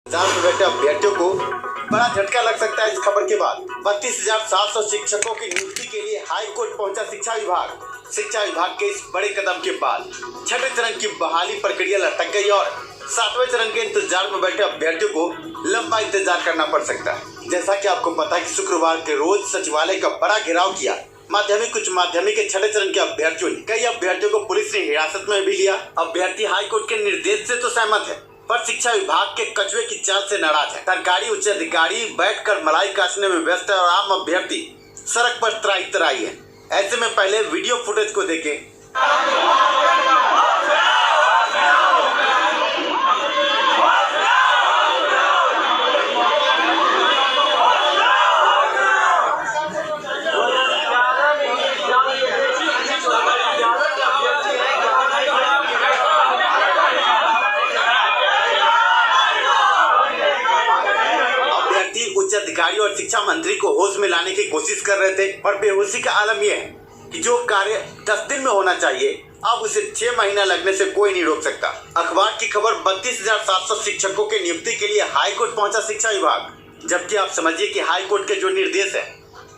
इंतजार में बैठे अभ्यर्थियों को बड़ा झटका लग सकता है इस खबर के बाद। 32,700 शिक्षकों की नियुक्ति के लिए हाई कोर्ट पहुंचा शिक्षा विभाग। शिक्षा विभाग के इस बड़े कदम के बाद छठे चरण की बहाली प्रक्रिया लटक गई और 7वें चरण के इंतजार में बैठे अभ्यर्थियों को लंबा इंतजार करना पड़ सकता है। जैसा कि आपको पता है कि शुक्रवार के रोज सचिवालय का बड़ा घेराव किया माध्यमिक उच्च माध्यमिक के छठे चरण के अभ्यर्थियों ने। कई अभ्यर्थियों को पुलिस ने हिरासत में भी लिया। अभ्यर्थी हाई कोर्ट के निर्देश से तो सहमत है, पर शिक्षा विभाग के कछुए की चाल से नाराज है। सरकारी उच्च अधिकारी बैठकर मलाई काटने में व्यस्त है और आम अभ्यर्थी सड़क पर त्राही तराई है। ऐसे में पहले वीडियो फुटेज को देखें। उच्च अधिकारी और शिक्षा मंत्री को होश में लाने की कोशिश कर रहे थे, पर बेहोशी का आलम यह है कि जो कार्य 10 दिन में होना चाहिए अब उसे 6 महीना लगने से कोई नहीं रोक सकता। अखबार की खबर 32,700 शिक्षकों के नियुक्ति के लिए हाई कोर्ट पहुंचा शिक्षा विभाग। जबकि आप समझिए कि हाई कोर्ट के जो निर्देश है,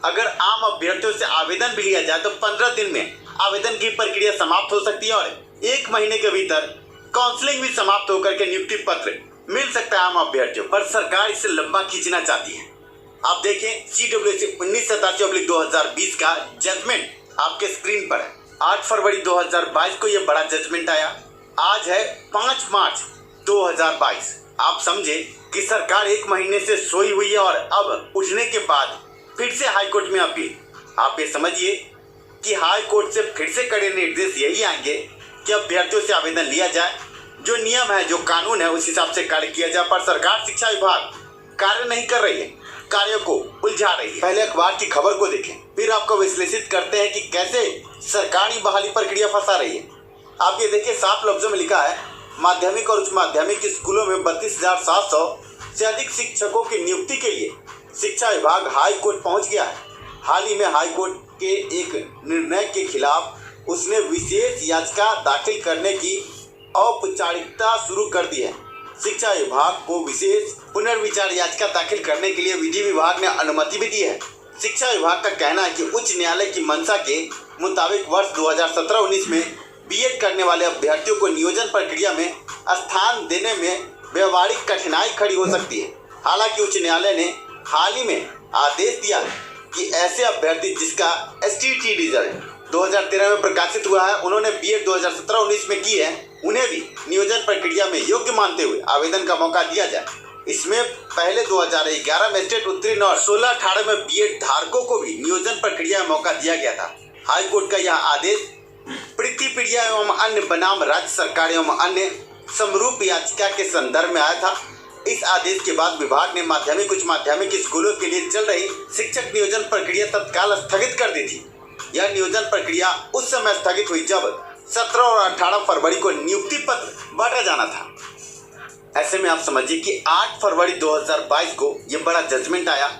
अगर आम अभ्यर्थियों से आवेदन भी लिया जाए तो 15 दिन में आवेदन की प्रक्रिया समाप्त हो सकती है और 1 महीने के भीतर काउंसलिंग भी समाप्त होकर के नियुक्ति पत्र मिल सकता है आम अभ्यर्थियों। पर सरकार इसे लंबा खींचना चाहती है। आप देखें CWSE 1987/2020 का जजमेंट आपके स्क्रीन पर है। 8 फरवरी 2022 को यह बड़ा जजमेंट आया। आज है 5 मार्च 2022। आप समझे कि सरकार 1 महीने से सोई हुई है और अब उठने के बाद फिर से हाई कोर्ट में अपील। आप ये समझिए कि हाई कोर्ट से फिर से कड़े निर्देश यही आएंगे कि अभ्यर्थियों से आवेदन लिया जाए, जो नियम है जो कानून है उस हिसाब से कार्य किया जाए। पर सरकार शिक्षा विभाग कार्य नहीं कर रही है, कार्यों को उलझा रही है। पहले अखबार की खबर को देखें, फिर आपको विश्लेषित करते हैं कि कैसे सरकारी बहाली प्रक्रिया फंसा रही है। आप ये देखिए, साफ लफ्जों में लिखा है माध्यमिक और उच्च माध्यमिक के स्कूलों में 32,700 से अधिक शिक्षकों की नियुक्ति के लिए शिक्षा विभाग हाई कोर्ट पहुंच गया है। हाल ही में हाई कोर्ट के एक निर्णय के खिलाफ उसने विशेष याचिका दाखिल करने की औपचारिकता शुरू कर दी है। शिक्षा विभाग को विशेष पुनर्विचार याचिका दाखिल करने के लिए विधि विभाग ने अनुमति भी दी है। शिक्षा विभाग का कहना है कि उच्च न्यायालय की मंशा के मुताबिक वर्ष 2017-19 में बीएड करने वाले अभ्यर्थियों को नियोजन प्रक्रिया में स्थान देने में व्यवहारिक कठिनाई खड़ी हो सकती है। हालांकि उच्च न्यायालय ने हाल ही में आदेश दिया कि ऐसे अभ्यर्थी जिसका STT रिजल्ट 2013 में प्रकाशित हुआ है, उन्होंने बीएड 2017-19 में की है, उन्हें भी नियोजन प्रक्रिया में योग्य मानते हुए आवेदन का मौका दिया जाए। इसमें पहले 2011 में स्टेट उत्तीर्ण और 16-18 में बीएड धारकों को भी नियोजन प्रक्रिया में मौका दिया गया था। हाई कोर्ट का यह आदेश पृथ्वी एवं अन्य बनाम राज्य सरकार एवं अन्य समरूप याचिका के संदर्भ में आया था। इस आदेश के बाद विभाग ने माध्यमिक उच्च माध्यमिक स्कूलों के लिए चल रही शिक्षक नियोजन प्रक्रिया तत्काल स्थगित कर दी थी। यह नियोजन प्रक्रिया उस समय स्थगित हुई जब 17 और 18 फरवरी को नियुक्ति पत्र बांटा जाना था। ऐसे में आप समझिए कि 8 फरवरी 2022 को यह बड़ा जजमेंट आया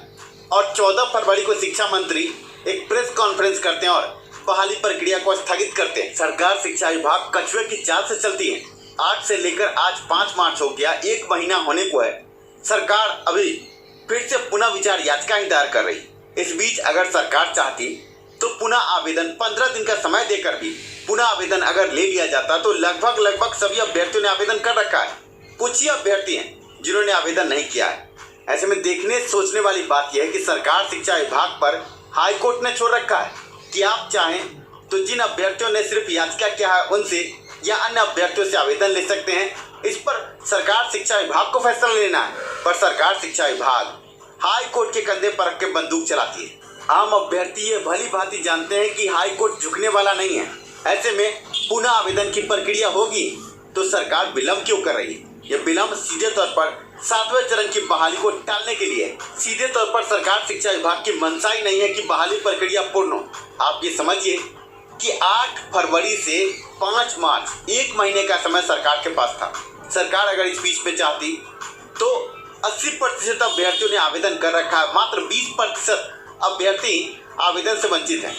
और 14 फरवरी को शिक्षा मंत्री एक प्रेस कॉन्फ्रेंस करते हैं और बहाली प्रक्रिया को स्थगित करते हैं। सरकार शिक्षा विभाग कछुए की चाल से चलती है। 8 से लेकर आज 5 मार्च हो गया, 1 महीना होने को है। सरकार अभी फिर से पुनः विचार याचिका ही दायर कर रही। इस बीच अगर सरकार चाहती तो पुनः आवेदन 15 दिन का समय देकर भी पुनः आवेदन अगर ले लिया जाता तो लगभग सभी अभ्यर्थियों ने आवेदन कर रखा है। कुछ ही अभ्यर्थी हैं जिन्होंने आवेदन नहीं किया है। ऐसे में देखने सोचने वाली बात यह है कि सरकार शिक्षा विभाग पर हाई कोर्ट ने छोड़ रखा है कि आप चाहें तो जिन अभ्यर्थियों ने सिर्फ याचिका किया है उनसे या अन्य अभ्यर्थियों से आवेदन ले सकते हैं। इस पर सरकार शिक्षा विभाग को फैसला लेना है, पर सरकार शिक्षा विभाग हाई कोर्ट के कंधे पर रख के बंदूक चलाती है। आम अभ्यर्थी ये भली भांति जानते हैं कि हाई कोर्ट झुकने वाला नहीं है। ऐसे में पुनः आवेदन की प्रक्रिया होगी तो सरकार विलंब क्यों कर रही है? यह विलंब सीधे तौर पर 7वें चरण की बहाली को टालने के लिए। सीधे तौर पर सरकार शिक्षा विभाग की मंशा ही नहीं है कि बहाली प्रक्रिया पूर्ण हो। आप ये समझिए कि 8 फरवरी से 5 मार्च 1 महीने का समय सरकार के पास था। सरकार अगर इस बीच में चाहती तो 80% अभ्यर्थियों ने आवेदन कर रखा है, मात्र 20% अभ्यर्थी आवेदन से वंचित हैं।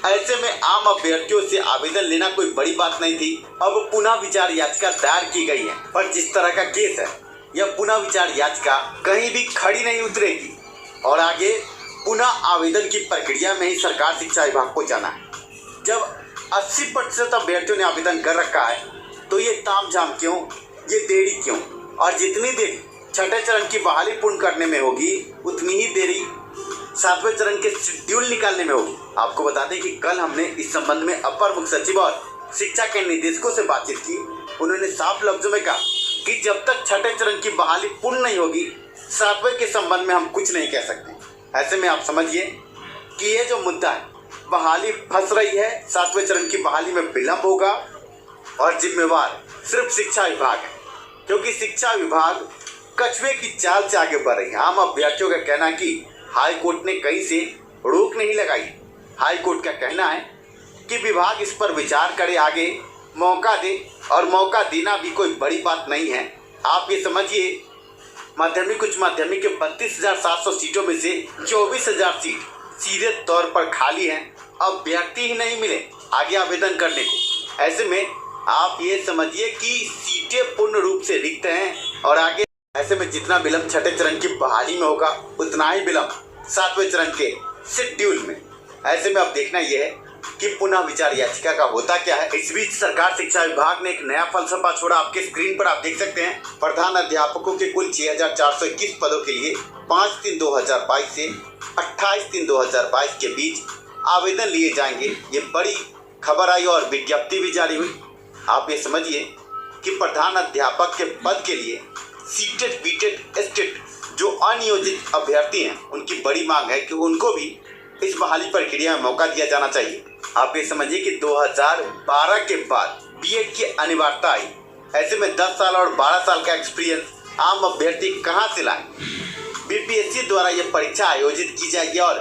ऐसे में आम अभ्यर्थियों से आवेदन लेना कोई बड़ी बात नहीं थी। अब पुनः विचार याचिका दायर की गई है, पर जिस तरह का केस है यह पुनः विचार याचिका कहीं भी खड़ी नहीं उतरेगी और आगे पुनः आवेदन की प्रक्रिया में ही सरकार शिक्षा विभाग को जाना है। जब 80% अभ्यर्थियों ने आवेदन कर रखा है तो ये तामझाम क्यों, ये देरी क्यों? और जितनी देरी छठे चरण की बहाली पूर्ण करने में होगी उतनी ही देरी 7वें चरण के शेड्यूल निकालने में होगी। आपको बता दें कि कल हमने इस संबंध में अपर मुख्य सचिव और शिक्षा के निदेशकों से बातचीत की। उन्होंने साफ लफ्जों में कहा कि जब तक छठे चरण की बहाली पूर्ण नहीं होगी 7वें के संबंध में हम कुछ नहीं कह सकते। ऐसे में आप समझिए कि ये जो मुद्दा है, बहाली फंस रही है, 7वें चरण की बहाली में विलंब होगा और जिम्मेवार सिर्फ शिक्षा विभाग है, क्योंकि शिक्षा विभाग कछुए की चाल से आगे बढ़ रही है। आम अभ्यर्थियों का कहना है कि हाई कोर्ट ने कहीं से रोक नहीं लगाई। हाई कोर्ट का कहना है कि विभाग इस पर विचार करे, आगे मौका दे, और मौका देना भी कोई बड़ी बात नहीं है। आप ये समझिए, माध्यमिक उच्च माध्यमिक के 32,700 सीटों में से 24,000 सीट सीधे तौर पर खाली हैं। अभ्यर्थी ही नहीं मिले आगे आवेदन करने को। ऐसे में आप ये समझिए कि सीटें पूर्ण रूप से रिक्त हैं और आगे ऐसे में जितना विलंब छठे चरण की बहाली में होगा उतना ही विलंब 7वें चरण के शेड्यूल में। ऐसे में अब देखना यह है कि पुनः विचार याचिका का होता क्या है। इस बीच सरकार शिक्षा विभाग ने एक नया फलसफा छोड़ा। आपके स्क्रीन पर आप देख सकते हैं, प्रधान अध्यापकों के कुल 6,421 पदों के लिए 5/3/2022 से 28/3/2022 के बीच आवेदन लिए जाएंगे। ये बड़ी खबर आई और विज्ञप्ति भी जारी हुई। आप ये समझिए कि प्रधान अध्यापक के पद के लिए सीटेट, बीटेट, एसटेट जो अनियोजित अभ्यर्थी हैं उनकी बड़ी मांग है कि उनको भी इस बहाली प्रक्रिया में मौका दिया जाना चाहिए। आप ये समझिए कि 2012 के बाद बीएड की अनिवार्यता आई। ऐसे में 10 साल और 12 साल का एक्सपीरियंस आम अभ्यर्थी कहाँ से लाएं? बीपीएससी द्वारा यह परीक्षा आयोजित की जाएगी और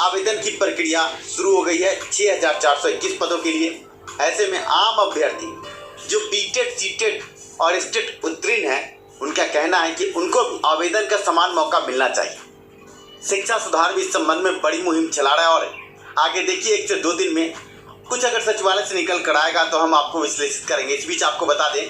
आवेदन की प्रक्रिया शुरू हो गई है 6,421 पदों के लिए। ऐसे में आम अभ्यर्थी जो बीटेट, सीटेट और एसटेट उत्तीर्ण हैं उनका कहना है कि उनको भी आवेदन का समान मौका मिलना चाहिए। शिक्षा सुधार भी इस संबंध में बड़ी मुहिम चला रहा है और आगे देखिए 1 से 2 दिन में कुछ अगर सचिवालय से निकल कर आएगा तो हम आपको विश्लेषित करेंगे। इस बीच आपको बता दें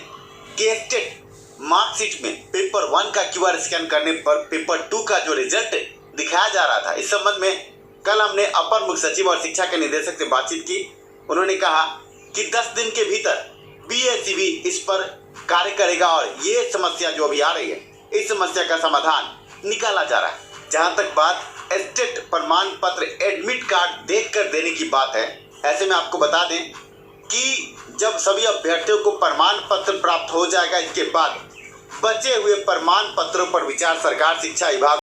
कि एसटेट मार्कशीट में पेपर 1 का QR स्कैन करने पर पेपर 2 का जो रिजल्ट दिखाया जा रहा था, इस संबंध में कल हमने अपर मुख्य सचिव और शिक्षा के निदेशक से बातचीत की। उन्होंने कहा कि 10 दिन के भीतर BSEB इस पर कार्य करेगा और ये समस्या जो अभी आ रही है इस समस्या का समाधान निकाला जा रहा है। जहां तक बात एस्टेट प्रमाण पत्र, एडमिट कार्ड देखकर देने की बात है, ऐसे में आपको बता दें कि जब सभी अभ्यर्थियों को प्रमाण पत्र प्राप्त हो जाएगा, इसके बाद बचे हुए प्रमाण पत्रों पर विचार सरकार शिक्षा विभाग